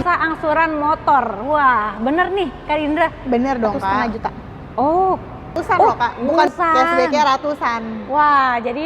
rasa angsuran motor. Wah, bener nih Kak Dindra. Bener dong, Kak. 1,5 juta. Oh, Ratusan loh, Kak. Bukan ratusan. cashback-nya ratusan. Wah, jadi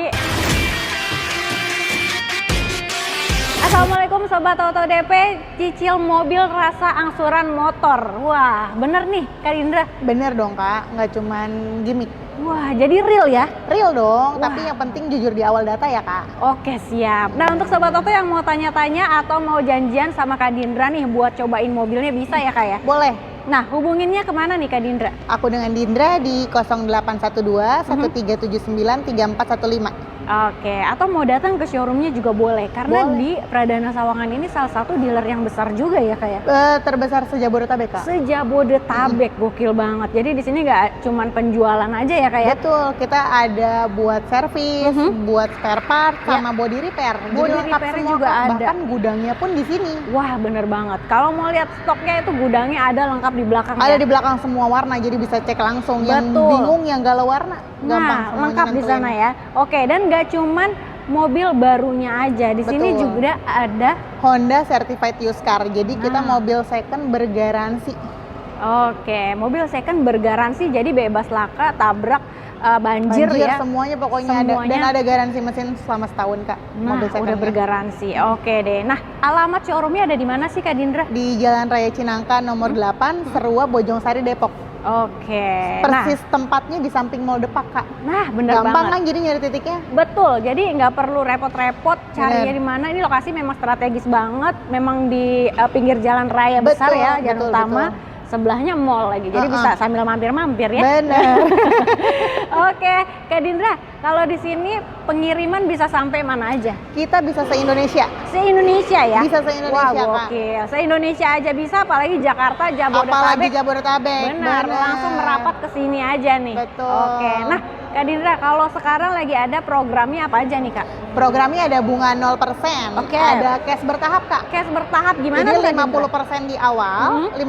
Assalamualaikum Sobat Auto DP, cicil mobil rasa angsuran motor. Wah, bener nih Kak Dindra. Bener dong, Kak. Nggak cuman gimmick. Wah, jadi real ya? Real dong, Wah. tapi yang penting jujur di awal data ya, Kak. Oke, siap. Nah, untuk Sobat Auto yang mau tanya-tanya atau mau janjian sama Kak Dindra nih buat cobain mobilnya bisa ya, Kak ya? Boleh. Nah, hubunginnya kemana nih Kak Dindra? Aku dengan Dindra di 0812 1379 3415. Oke, atau mau datang ke showroomnya juga boleh. Karena Boleh. di Pradana Sawangan ini salah satu dealer yang besar juga ya, Kak ya? Terbesar se-Jabodetabek, Kak. Se-Jabodetabek, gokil banget. Jadi di sini nggak cuman penjualan aja ya, Kak ya? Betul, kita ada buat servis, buat spare part, sama body repair. Jadi Body lengkap repair semua, juga Kak. ada. Bahkan gudangnya pun di sini. Wah, bener banget. Kalau mau lihat stoknya itu gudangnya ada lengkap di belakang Ada ya? di belakang semua warna, jadi bisa cek langsung. Yang Betul. bingung, yang galau warna, gampang Nah, semuanya lengkap di nentuin. sana ya. Oke, dan nggak cuman mobil barunya aja. Di sini Betul. juga ada. Honda Certified Used Car, jadi kita Nah. mobil second bergaransi. Oke, mobil second bergaransi, jadi bebas laka, tabrak, banjir ya. Semuanya pokoknya ada. Dan Semuanya. ada garansi mesin selama setahun, Kak. Nah, mobil udah secondnya. bergaransi. Oke deh. Nah, alamat showroomnya ada di mana sih Kak Dindra? Di Jalan Raya Cinangka nomor 8, Serua, Bojongsari, Depok. Oke. Persis tempatnya di samping Mall Depak, Kak. Nah, bener Gampang banget. kan jadi nyari titiknya? Betul, jadi nggak perlu repot-repot carinya Bener. di mana. Ini lokasi memang strategis banget, memang di pinggir jalan raya besar Betul, ya, jalan betul, utama. betul. Sebelahnya mall lagi, jadi bisa sambil mampir-mampir ya. Bener. Oke, Kak Dindra, kalau di sini pengiriman bisa sampai mana aja? Kita bisa se-Indonesia. Se-Indonesia ya? Bisa se-Indonesia, Wah, Kak. gokil. Se-Indonesia aja bisa, apalagi Jakarta, Apalagi Jabodetabek. Jabodetabek. Benar, langsung merapat ke sini aja nih. Betul. Oke, nah Kak Dindra, kalau sekarang lagi ada programnya apa aja nih Kak? Programnya ada bunga 0%. Oke. Ada cash bertahap, Kak. Cash bertahap gimana Jadi tuh Kak Dindra? 50% di awal, 50%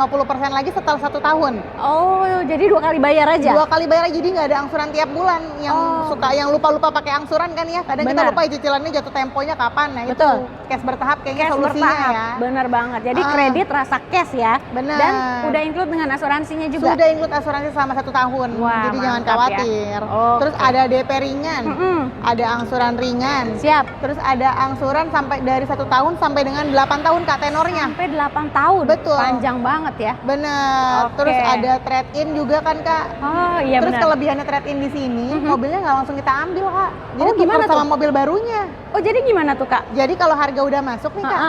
lagi setelah 1 tahun. Oh, jadi 2 kali bayar aja? 2 kali bayar, jadi nggak ada angsuran tiap bulan. Yang Oh. yang lupa-lupa pakai angsuran kan ya. Kadang kita Benar. lupa cicilannya jatuh temponya kapan. Nah, Betul. itu cash bertahap kayaknya Cash solusinya bertahap, ya. bener banget. Jadi Ah. kredit rasa cash ya. Bener. Dan udah include dengan asuransinya juga. Sudah include asuransi selama 1 tahun. Wah, jadi jangan mantap ya. khawatir. Oke. Terus ada DP ringan, ada angsuran ringan. Siap. Terus ada angsuran sampai dari 1 tahun sampai dengan 8 tahun, Kak, tenornya. Sampai 8 tahun. Betul. Panjang banget ya. Bener. Oke. Terus ada trade-in juga kan, Kak. Oh, iya Terus benar. kelebihannya trade-in di sini, mobilnya nggak langsung kita ambil, Kak. Jadi Oh, gimana tuker sama tuh? mobil barunya. Oh, jadi gimana tuh Kak? Jadi kalau harga udah masuk nih, Kak,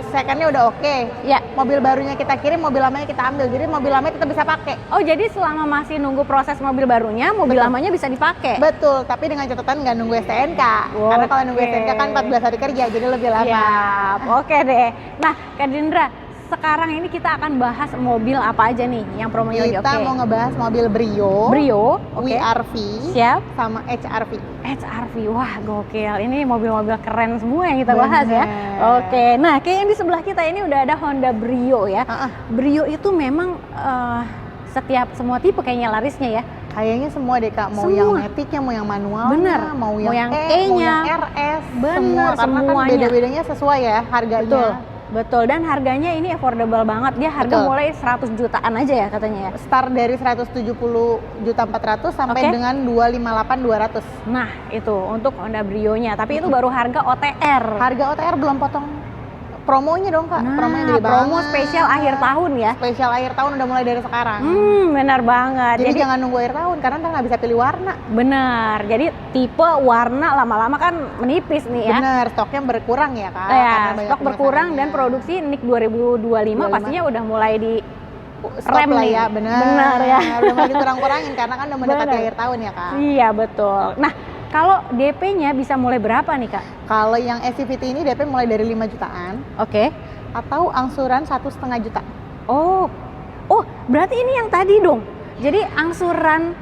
secondnya udah oke. Ya. Mobil barunya kita kirim, mobil lamanya kita ambil. Jadi mobil lamanya kita bisa pakai. Oh, jadi selama masih nunggu proses mobil barunya, mobil Betul. lamanya bisa dipakai? Betul, tapi dengan catatan nggak nunggu STNK. Karena kalau nunggu Oke. STNK kan 14 hari kerja, jadi lebih lama. Siap, oke deh. Nah, Kak Dindra, sekarang ini kita akan bahas mobil apa aja nih yang promonya lagi Kita oke? mau ngebahas mobil Brio, Brio, oke. WRV, Siap. sama HRV. HRV, wah gokil. Ini mobil-mobil keren semua yang kita bahas ya. Bener. Oke, nah kayak yang di sebelah kita ini udah ada Honda Brio ya. Brio itu memang setiap semua tipe kayaknya larisnya ya. Kayaknya semua deh, Kak, mau Semua. yang maticnya, mau yang manualnya, Bener. mau Mau yang yang E, E-nya. mau yang RS, Bener, semua. Karena kan semuanya. beda-bedanya sesuai ya harganya. Betul. Betul, dan harganya ini affordable banget. Dia harga Betul. mulai 100 jutaan aja ya katanya ya. Start dari 170.400.000 sampai Oke. dengan 258.200. Nah, itu untuk Honda Brio-nya. Tapi itu baru harga OTR. Harga OTR belum potong promonya dong, Kak. Nah, Promonya gede promo banget. spesial akhir tahun ya. Spesial akhir tahun udah mulai dari sekarang. Benar banget. Jadi jangan nunggu akhir tahun karena ntar nggak bisa pilih warna. Benar. Jadi tipe warna lama-lama kan menipis nih ya. Bener, stoknya berkurang ya, Kak. Ya, karena banyak stok berkurang dan pemesanannya. produksi NIK 2025 pastinya udah mulai di Stop rem lah nih. ya, bener. Benar ya. Udah mulai dikurang-kurangin karena kan udah mendekati Bener. akhir tahun ya, Kak. Iya, betul. Nah, kalau DP-nya bisa mulai berapa nih, Kak? Kalau yang SCVT ini DP mulai dari 5 jutaan Oke. atau angsuran 1,5 juta. Oh, berarti ini yang tadi dong. Jadi angsuran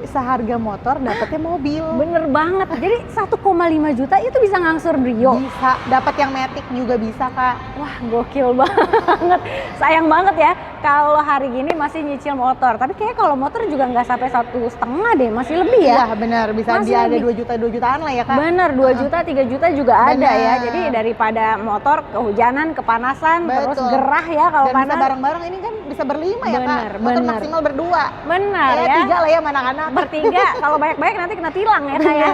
seharga motor dapatnya mobil. Bener banget. Jadi 1,5 juta itu bisa ngangsur Brio. Bisa, dapat yang Matic juga bisa, Kak. Wah, gokil banget. Sayang banget ya kalau hari gini masih nyicil motor. Tapi kayaknya kalau motor juga nggak sampai 1,5 deh, masih lebih ya. Iya, benar. Bisa Masih dia ada lebih. 2 jutaan lah ya, Kak. Bener, 2 juta, 3 juta juga ada Bener. ya. Jadi daripada motor kehujanan, kepanasan, terus Betul. gerah ya kalau Dan bisa panas. bareng-bareng, ini kan bisa berlima ya, Kak. Bener, Motor bener. maksimal berdua. Benar ya. 3 lah ya sama anak-anak. Bertiga, kalau banyak-banyak nanti kena tilang ya kayak.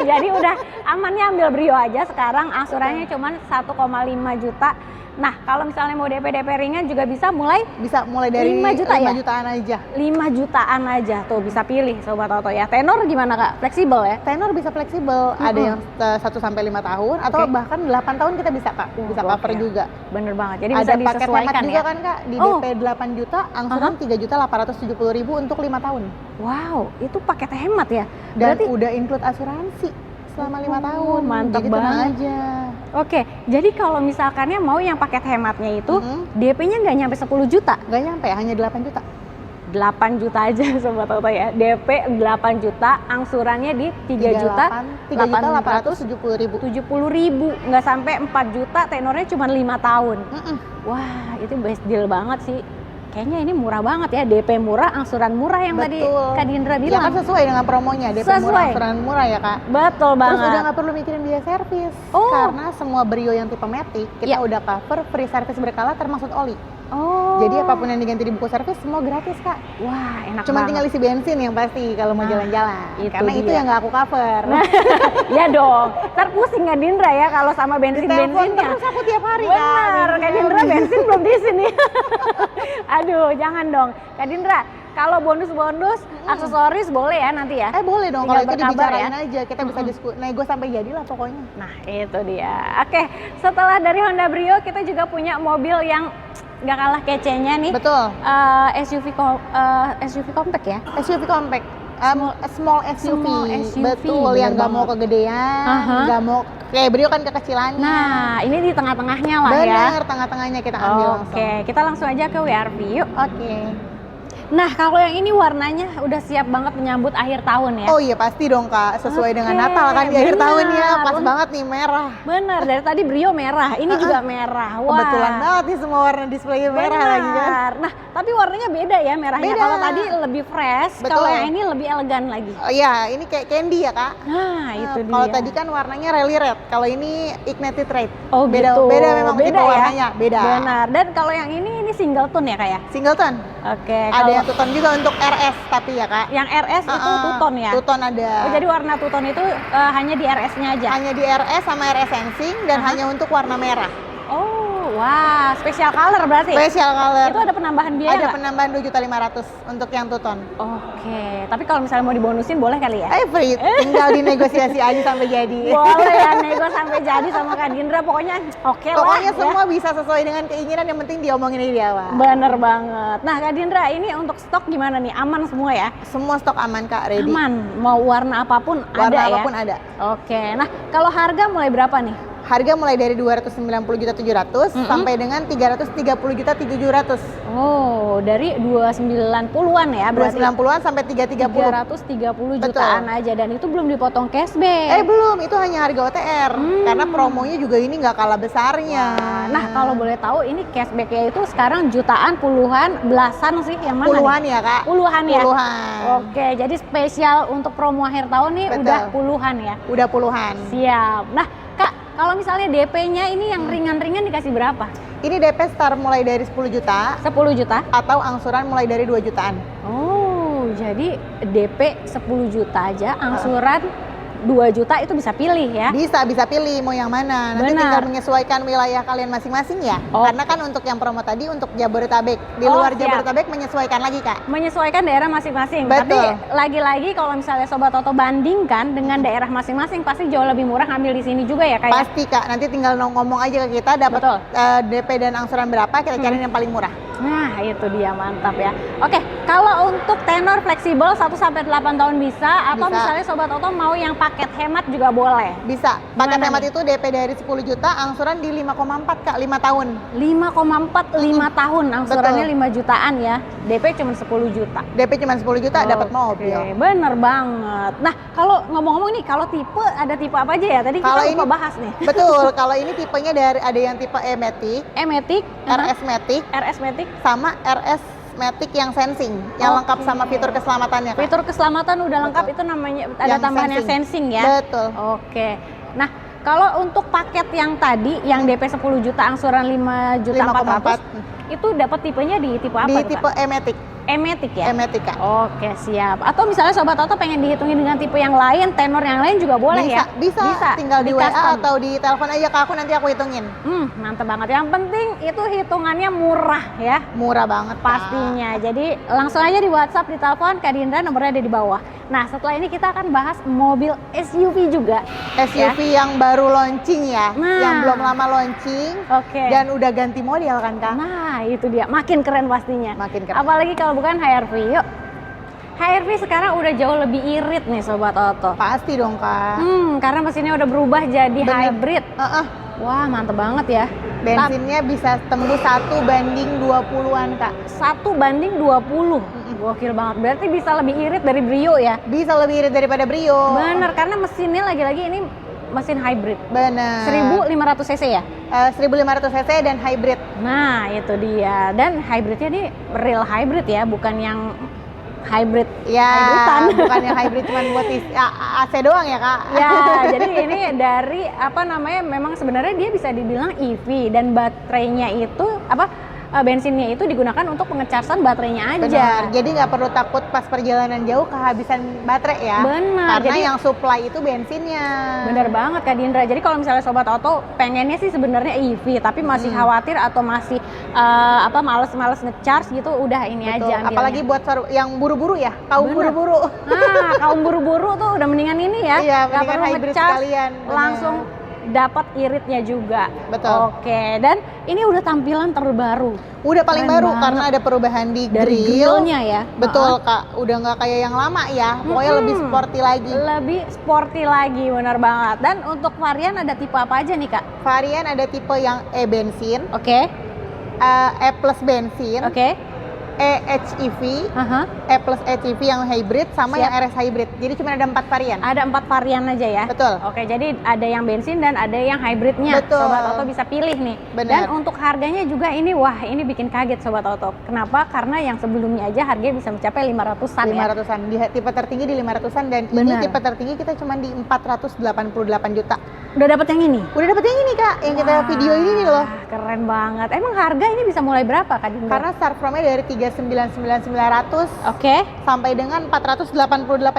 Jadi udah amannya ambil Brio aja sekarang, angsurannya cuma 1,5 juta. Nah, kalau misalnya mau DP ringan juga bisa mulai Bisa mulai dari 5 juta 5 ya? jutaan aja. 5 jutaan aja tuh bisa pilih Sobat Auto ya. Tenor gimana Kak? Fleksibel ya? Tenor bisa fleksibel, ada yang 1 sampai 5 tahun atau Oke. bahkan 8 tahun kita bisa, Kak. Bisa cover Gokil. juga. Bener banget. Jadi Ada bisa paket hemat disesuaikan juga ya. kan, Kak, di Oh. DP 8 juta, angsuran 3.870.000 untuk 5 tahun. Wow, itu paket hemat ya. Dan Berarti udah include asuransi selama 5 tahun. mantap Jadi tenang banget. aja. Oke, jadi kalau misalkannya mau yang paket hematnya itu DP-nya nggak nyampe 10 juta. Nggak nyampe, hanya 8 juta. 8 juta aja Sobat Auto ya. DP 8 juta, angsurannya di 3 juta 3.870.000. 70.000, nggak sampai 4 juta, tenornya cuma 5 tahun. Wah, itu best deal banget sih. Kayaknya ini murah banget ya, DP murah, angsuran murah yang tadi Kak Dindra Ya bilang. kan sesuai dengan promonya, DP Sesuai. murah, angsuran murah ya, Kak. Betul Terus banget. udah nggak perlu mikirin biaya servis. Oh. Karena semua Brio yang tipe Matic, kita Ya. udah cover free service berkala termasuk oli. Oh. Jadi apapun yang diganti di buku servis semua gratis, Kak. Wah, enak Cuma banget. tinggal isi bensin yang pasti kalau mau Nah, jalan-jalan. itu Karena itu dia. yang nggak aku cover. Ya dong, ntar pusing Kak Dindra ya kalau sama Telepon bensin-bensinnya. terus aku tiap hari, Kak. Bener, Kak Dindra bensin belum diisi nih. Aduh, jangan dong. Kak Dindra, kalau bonus-bonus, aksesoris boleh ya nanti ya? Boleh dong, Tinggal kalau itu berkabar dibicarain ya. aja. Kita bisa nego sampai jadilah pokoknya. Nah, itu dia. Oke, setelah dari Honda Brio, kita juga punya mobil yang nggak kalah kecenya nih. Betul. SUV compact ya? SUV compact. Small SUV. Small SUV, Betul, yang bener nggak mau banget. kegedean, Aha. nggak mau kayak Brio kan kekecilannya. Nah, ini di tengah-tengahnya lah ya. Bener, tengah-tengahnya kita ambil langsung. Oke, kita langsung aja ke WRV yuk. Oke. Nah, kalau yang ini warnanya udah siap banget menyambut akhir tahun ya. Oh iya pasti dong, Kak. Sesuai dengan Oke, Natal kan di akhir benar. tahun ya. Pas banget nih merah. Bener, dari tadi Brio merah, ini juga merah. Wah. Kebetulan banget nih semua warna displaynya merah lagi kan. Benar. Nah, tapi warnanya beda ya merahnya. Beda. Kalau tadi lebih fresh, Betul. kalau yang ini lebih elegan lagi. Oh iya, ini kayak candy ya, Kak. Nah, itu dia. Kalau tadi kan warnanya rally red, kalau ini ignited red. Oh beda, gitu. beda memang beda tipe ya? warnanya, beda. Benar. Dan kalau yang ini single tone ya Kak ya? Singleton. Oke. Ada Kalau yang two-tone juga untuk RS tapi ya, Kak. yang RS itu two-tone ya? Two-tone ada. Oh, jadi warna two-tone itu hanya di RS-nya aja? Hanya di RS sama RS Sensing dan hanya untuk warna merah. Oh, wah, special color berarti? Special color. Itu ada penambahan biaya Ada nggak? penambahan 2.500.000 untuk yang two-tone. Oke, tapi kalau misalnya mau dibonusin boleh kali ya? Free, tinggal dinegosiasi aja sampai jadi. Boleh ya, nego sampai jadi sama Kak Dindra, pokoknya oke lah. Pokoknya ya. semua bisa sesuai dengan keinginan, yang penting diomongin aja di awal. Bener banget. Nah Kak Dindra, ini untuk stok gimana nih? Aman semua ya? Semua stok aman, Kak, ready. Aman, mau warna apapun Warna ada apapun ya? ada. Oke, nah kalau harga mulai berapa nih? Harga mulai dari 290.700.000 sampai dengan 330.700.000. Oh, dari 290-an ya berarti? 290-an sampai 330. 330 jutaan aja, dan itu belum dipotong cashback. Belum, itu hanya harga OTR. Karena promonya juga ini nggak kalah besarnya. Nah, kalau boleh tahu ini cashbacknya itu sekarang jutaan, puluhan, belasan sih, yang mana Puluhan nih? ya, Kak. Puluhan ya? Puluhan. Oke, jadi spesial untuk promo akhir tahun nih Betul. udah puluhan ya? Udah puluhan. Siap. Nah, Kak, kalau misalnya DP-nya ini yang ringan-ringan dikasih berapa? Ini DP start mulai dari 10 juta 10 juta? atau angsuran mulai dari 2 jutaan. Oh, jadi DP 10 juta aja, angsuran 2 juta itu bisa pilih ya? Bisa pilih mau yang mana. Nanti Benar. tinggal menyesuaikan wilayah kalian masing-masing ya. Oh. Karena kan untuk yang promo tadi untuk Jabodetabek. Di Oh, luar siap. Jabodetabek menyesuaikan lagi, Kak. Menyesuaikan daerah masing-masing. Betul. Tapi lagi-lagi kalau misalnya Sobat Auto bandingkan dengan daerah masing-masing pasti jauh lebih murah ngambil di sini juga ya Kak? Ya? Pasti, Kak. Nanti tinggal ngomong aja ke kita dapat Betul. DP dan angsuran berapa, kita cariin yang paling murah. Nah, itu dia, mantap ya. Oke, Kalau untuk tenor fleksibel 1 sampai 8 tahun bisa, atau Bisa. misalnya Sobat Oto mau yang paket hemat juga boleh. Bisa. Paket Gimana hemat nih? itu DP dari 10 juta, angsuran di 5,4 Kak, 5 tahun. 5,4 5 tahun angsurannya Betul. 5 jutaan ya. DP cuma 10 juta. DP cuma 10 juta dapat Oke, mobil. bener banget. Nah, kalau ngomong-ngomong nih, kalau tipe ada tipe apa aja ya? Tadi Kalau kita lupa ini- bahas nih. Betul, kalau ini tipenya dari ada yang tipe E-Matic, E-Matic, RS Matic, RS Matic, sama RS Matic yang sensing, yang Oke. lengkap sama fitur keselamatannya Kak. fitur keselamatan udah lengkap. Betul. Itu namanya ada Yang tambahan yang sensing ya. Betul. Oke. Nah, kalau untuk paket yang tadi yang DP 10 juta angsuran 5 juta 400 itu dapat tipenya di tipe apa Di tuh, tipe Kak? E-Matic, E-Matic ya? E-Matic Kak. Oke, siap. Atau misalnya Sobat Oto pengen dihitungin dengan tipe yang lain, tenor yang lain juga boleh bisa, ya? bisa, tinggal di WA custom. atau di telepon aja ke aku, nanti aku hitungin. Mantep banget. Yang penting itu hitungannya murah ya. Murah banget Kak. Pastinya. Jadi langsung aja di WhatsApp, di telepon Kak Dindra, nomornya ada di bawah. Nah, setelah ini kita akan bahas mobil SUV juga. SUV yang baru launching ya, Nah. yang belum lama launching Oke. dan udah ganti model kan Kak. Nah, itu dia. Makin keren pastinya. Makin keren. Apalagi kalau bukan HRV. Yuk. HRV sekarang udah jauh lebih irit nih Sobat Oto. Pasti dong Kak. Karena mesinnya udah berubah jadi Bener. hybrid. Wah, mantep banget ya. Bensinnya bisa tembus 1:20-an Kak. 1:20. Gokil banget. Berarti bisa lebih irit dari Brio ya? Bisa lebih irit daripada Brio. Bener, karena mesinnya lagi-lagi ini mesin hybrid. Bener. 1500 cc ya? 1500 cc dan hybrid. Nah, itu dia. Dan hybridnya ini real hybrid ya, bukan yang hybrid Ya, hybridan. bukan yang hybrid cuma buat AC doang ya Kak. Ya, jadi ini dari apa namanya, memang sebenarnya dia bisa dibilang EV dan baterainya itu bensinnya itu digunakan untuk pengecasan baterainya aja. Benar, jadi nggak perlu takut pas perjalanan jauh kehabisan baterai ya. Benar, Karena jadi- yang supply itu bensinnya. Bener banget Kak Dindra. Jadi kalau misalnya Sobat Oto pengennya sih sebenarnya EV, tapi masih khawatir atau masih males-males ngecharge gitu, udah ini Betul. aja ambilnya. Apalagi buat yang buru-buru ya, kaum Bener. buru-buru. Nah, kaum buru-buru tuh udah mendingan ini ya. Iya, Nggak mendingan perlu hybrid ngecas, sekalian, bener. langsung dapat iritnya juga. Betul. Oke, dan ini udah tampilan terbaru. Udah paling Keren baru banget. karena ada perubahan di Dari grill. grillnya ya. Betul Kak, udah nggak kayak yang lama ya, pokoknya lebih sporty lagi. Lebih sporty lagi, benar banget. Dan untuk varian ada tipe apa aja nih Kak? Varian ada tipe yang E-bensin, Oke, E plus bensin, oke. E-HEV, Aha. E plus HEV yang hybrid, sama Siap. yang RS hybrid. Jadi cuma ada 4 varian. Ada 4 varian aja ya? Betul. Oke, jadi ada yang bensin dan ada yang hybridnya. Betul. Sobat Oto bisa pilih nih. Benar. Dan untuk harganya juga ini, wah ini bikin kaget Sobat Oto. Kenapa? Karena yang sebelumnya aja harganya bisa mencapai 500-an ya. 500-an, di tipe tertinggi di 500-an dan Benar. ini tipe tertinggi kita cuma di 488 juta. Udah dapet yang ini? Udah dapet yang ini Kak, yang kita Wah, video ini nih loh. Keren banget. Emang harga ini bisa mulai berapa Kak Dinda? Karena start from-nya dari 399.900 Oke, sampai dengan 488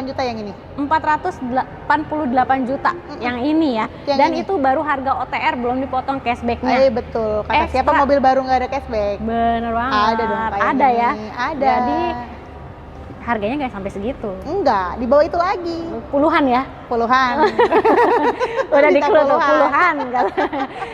juta yang ini. 488 juta yang ini ya. Yang Dan ini. itu baru harga OTR, belum dipotong cashbacknya. Betul. Kata Ekstra. siapa mobil baru nggak ada cashback? Bener banget. Ada dong kayak Ada gini. ya. Ada. Jadi harganya nggak sampai segitu. Enggak, di bawah itu lagi. Puluhan ya. Puluhan. Udah Kita dikeluh tuh, puluhan. puluhan.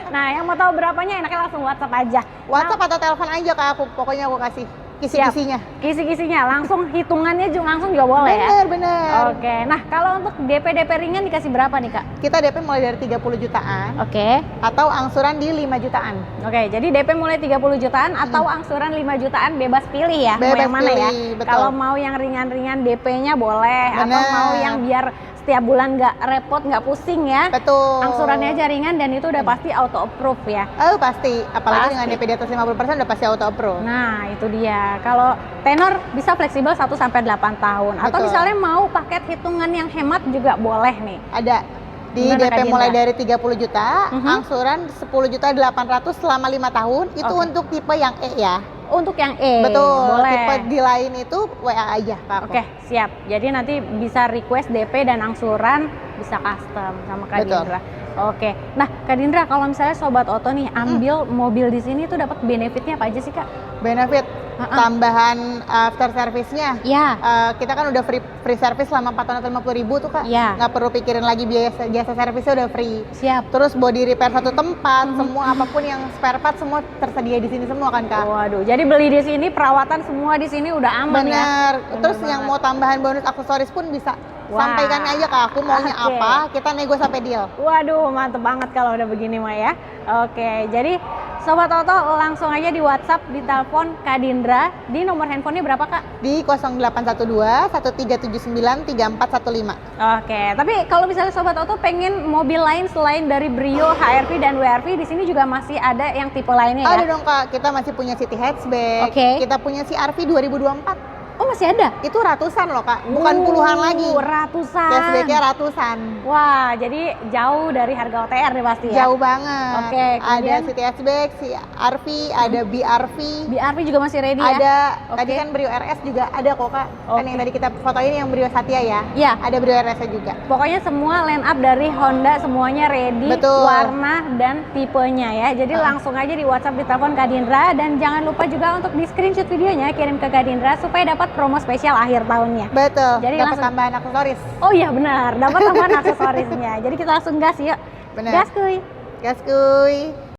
Nah, yang mau tahu berapanya enaknya langsung WhatsApp aja. WhatsApp atau telepon aja Kak aku, pokoknya aku kasih kisi-kisinya. Kisi-kisinya langsung, hitungannya juga langsung juga boleh ya. Bener. Oke. Nah, kalau untuk DP ringan dikasih berapa nih, Kak? Kita DP mulai dari 30 jutaan Oke. atau angsuran di 5 jutaan. Oke, jadi DP mulai 30 jutaan atau angsuran 5 jutaan bebas pilih ya. Mau Bebas yang mana ya? pilih, betul. Kalau mau yang ringan-ringan DP-nya boleh, atau Bener. mau yang biar setiap bulan nggak repot, nggak pusing ya. Betul. Angsurannya aja ringan dan itu udah pasti auto approve ya. Oh pasti, apalagi Pasti. dengan DP di atas 50% udah pasti auto approve. Nah, itu dia. Kalau tenor bisa fleksibel 1 sampai 8 tahun. Atau Betul. misalnya mau paket hitungan yang hemat juga boleh nih. Ada di Gimana, DP Kak mulai Dinda? dari 30 juta, angsuran 10.800.000 selama 5 tahun. Itu Oke. untuk tipe yang E ya. Untuk yang E, Betul. boleh. Tipe di lain itu WA aja Kak aku. Oke, siap. Jadi nanti bisa request DP dan angsuran bisa custom sama Kak Betul. Dindra. Oke. Nah, Kak Dindra, kalau misalnya Sobat Oto nih ambil mobil di sini tuh dapat benefitnya apa aja sih, Kak? Benefit tambahan after service-nya. Ya. Kita kan udah free service selama 450.000 tuh Kak. Iya. Nggak perlu pikirin lagi biaya jasa servisnya udah free. Siap. Terus body repair satu tempat, semua apapun yang spare part semua tersedia di sini semua kan Kak. Waduh, jadi beli di sini, perawatan semua di sini udah aman ya. Bener. Terus Bener yang banget. mau tambahan bonus aksesoris pun bisa. Wah. Sampaikan aja ke aku maunya Oke. apa, kita nego sampai deal. Waduh, mantep banget kalau udah begini mah ya. Oke, jadi Sobat Auto langsung aja di WhatsApp, di telepon Kak Dindra. Di nomor handphonenya berapa Kak? Di 0812 1379 3415. Oke, tapi kalau misalnya Sobat Auto pengen mobil lain selain dari Brio, HRV, dan WRV, di sini juga masih ada yang tipe lainnya ya? Ada dong Kak, kita masih punya City Hatchback, Oke. kita punya CR-V 2024. Oh, masih ada? Itu ratusan loh Kak, bukan puluhan lagi. Ratusan. Cashback-nya ratusan. Wah, jadi jauh dari harga OTR nih pasti ya? Jauh banget. Oke, kemudian? Ada City Hatchback, CR-V, ada BRV. BRV juga masih ready ya? Ada, Oke. tadi kan Brio RS juga ada kok Kak. Kan Oke. yang tadi kita fotoin yang Brio Satya ya. Iya. Ada Brio RS juga. Pokoknya semua line up dari Honda semuanya ready, Betul. warna dan tipenya ya. Jadi langsung aja di WhatsApp, di telepon Kak Dindra, dan jangan lupa juga untuk di screenshot videonya kirim ke Kak Dindra supaya dapat promo spesial akhir tahunnya. Betul, Jadi dapat langsung- tambahan aksesoris. Oh iya benar, dapat tambahan aksesorisnya. Jadi kita langsung gas yuk. Benar. Gas kuy. Gas kuy.